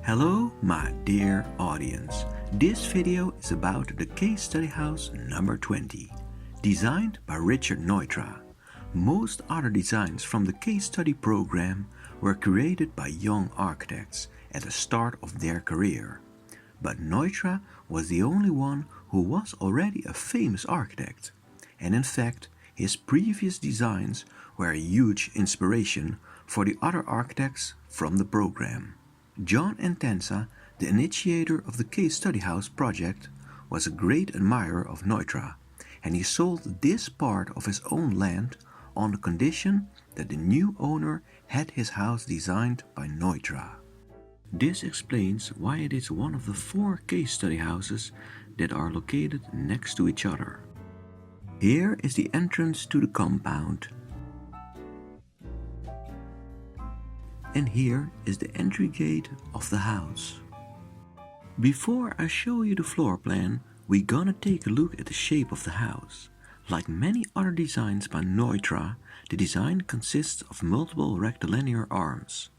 Hello my dear audience, this video is about the case study house number 20, designed by Richard Neutra. Most other designs from the case study program were created by young architects at the start of their career. But Neutra was the only one who was already a famous architect, and in fact his previous designs were a huge inspiration for the other architects from the program. John Entenza, the initiator of the Case Study House project, was a great admirer of Neutra, and he sold this part of his own land on the condition that the new owner had his house designed by Neutra. This explains why it is one of the 4 case study houses that are located next to each other. Here is the entrance to the compound. And here is the entry gate of the house. Before I show you the floor plan, we're gonna take a look at the shape of the house. Like many other designs by Neutra, the design consists of multiple rectilinear arms.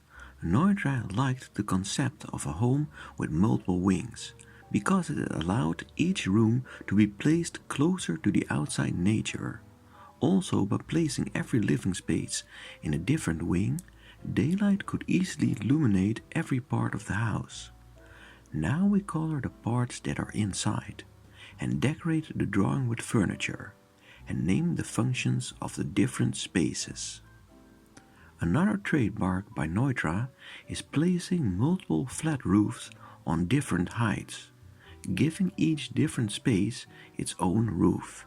Neutra liked the concept of a home with multiple wings, because it allowed each room to be placed closer to the outside nature. Also, by placing every living space in a different wing, daylight could easily illuminate every part of the house. Now we color the parts that are inside, and decorate the drawing with furniture, and name the functions of the different spaces. Another trademark by Neutra is placing multiple flat roofs on different heights, giving each different space its own roof.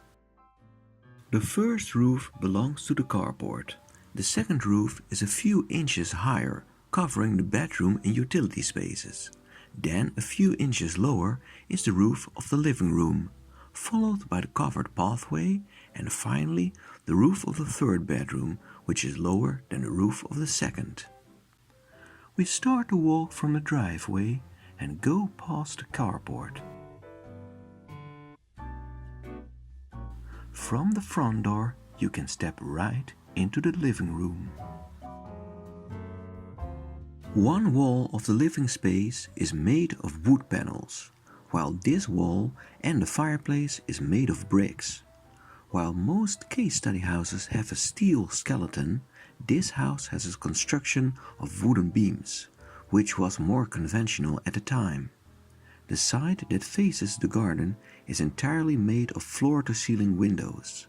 The first roof belongs to the carport. The second roof is a few inches higher, covering the bedroom and utility spaces. Then a few inches lower is the roof of the living room, followed by the covered pathway, and finally the roof of the third bedroom, which is lower than the roof of the second. We start to walk from the driveway and go past the carport. From the front door you can step right into the living room. One wall of the living space is made of wood panels, while this wall and the fireplace is made of bricks. While most case study houses have a steel skeleton, this house has a construction of wooden beams, which was more conventional at the time. The side that faces the garden is entirely made of floor-to-ceiling windows.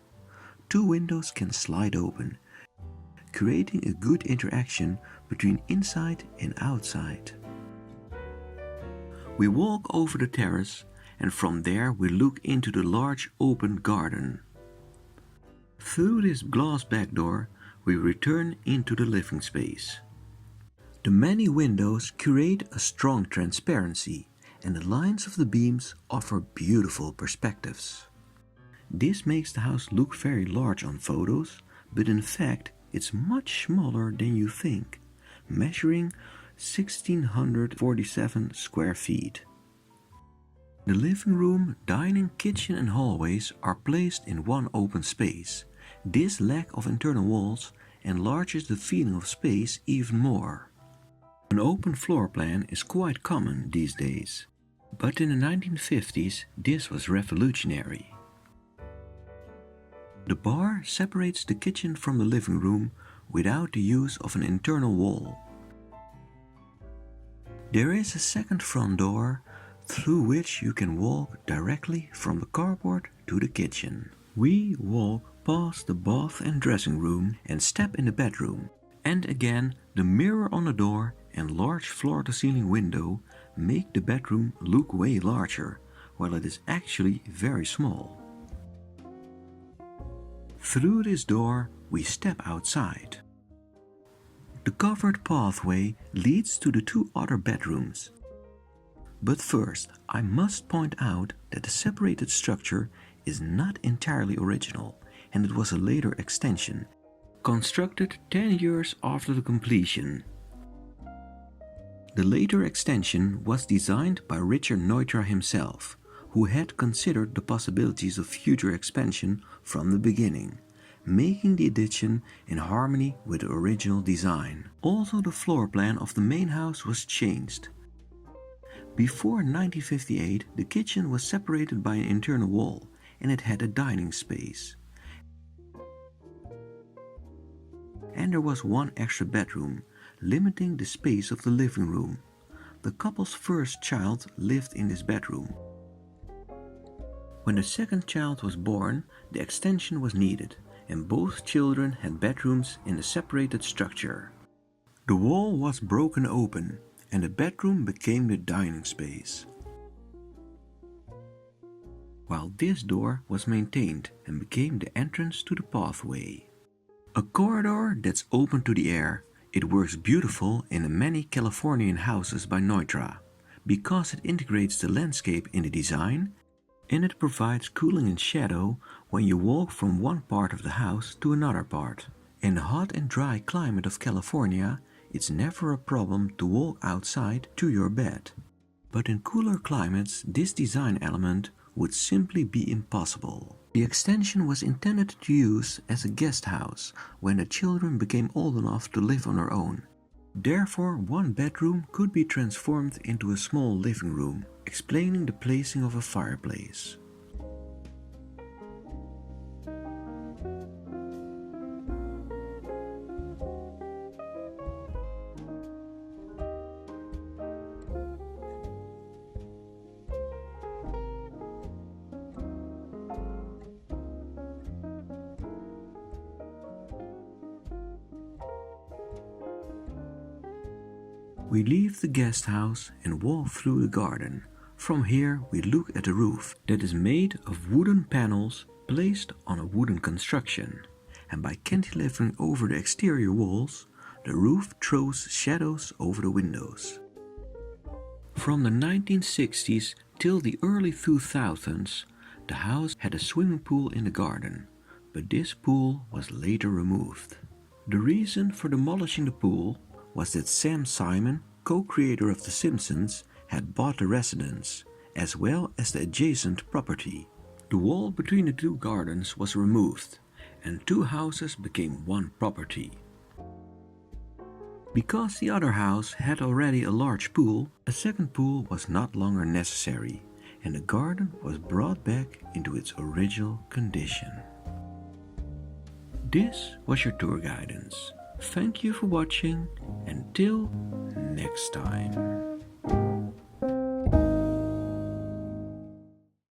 2 windows can slide open, creating a good interaction between inside and outside. We walk over the terrace, and from there we look into the large open garden. Through this glass back door we return into the living space. The many windows create a strong transparency, and the lines of the beams offer beautiful perspectives. This makes the house look very large on photos, but in fact it's much smaller than you think, measuring 1,647 square feet. The living room, dining, kitchen and hallways are placed in one open space. This lack of internal walls enlarges the feeling of space even more. An open floor plan is quite common these days, but in the 1950s this was revolutionary. The bar separates the kitchen from the living room without the use of an internal wall. There is a second front door through which you can walk directly from the carport to the kitchen. We walk past the bath and dressing room and step in the bedroom. And again, the mirror on the door and large floor-to-ceiling window make the bedroom look way larger, while it is actually very small. Through this door we step outside. The covered pathway leads to the 2 other bedrooms. But first I must point out that the separated structure is not entirely original, and it was a later extension, constructed 10 years after the completion. The later extension was designed by Richard Neutra himself, who had considered the possibilities of future expansion from the beginning, making the addition in harmony with the original design. Also, the floor plan of the main house was changed. Before 1958, the kitchen was separated by an internal wall and it had a dining space. And there was one extra bedroom, limiting the space of the living room. The couple's first child lived in this bedroom. When the second child was born, the extension was needed, and both children had bedrooms in a separated structure. The wall was broken open, and the bedroom became the dining space. While this door was maintained and became the entrance to the pathway. A corridor that's open to the air. It works beautiful in the many Californian houses by Neutra, because it integrates the landscape in the design and it provides cooling and shadow when you walk from one part of the house to another part. In the hot and dry climate of California, it's never a problem to walk outside to your bed. But in cooler climates, this design element would simply be impossible. The extension was intended to use as a guest house when the children became old enough to live on their own. Therefore, one bedroom could be transformed into a small living room, explaining the placing of a fireplace. We leave the guest house and walk through the garden. From here we look at the roof that is made of wooden panels placed on a wooden construction, and by cantilevering over the exterior walls, the roof throws shadows over the windows. From the 1960s till the early 2000s, the house had a swimming pool in the garden, but this pool was later removed. The reason for demolishing the pool was that Sam Simon, co-creator of The Simpsons, had bought the residence, as well as the adjacent property. The wall between the two gardens was removed, and two houses became one property. Because the other house had already a large pool, a second pool was not longer necessary, and the garden was brought back into its original condition. This was your tour guidance. Thank you for watching, and till next time.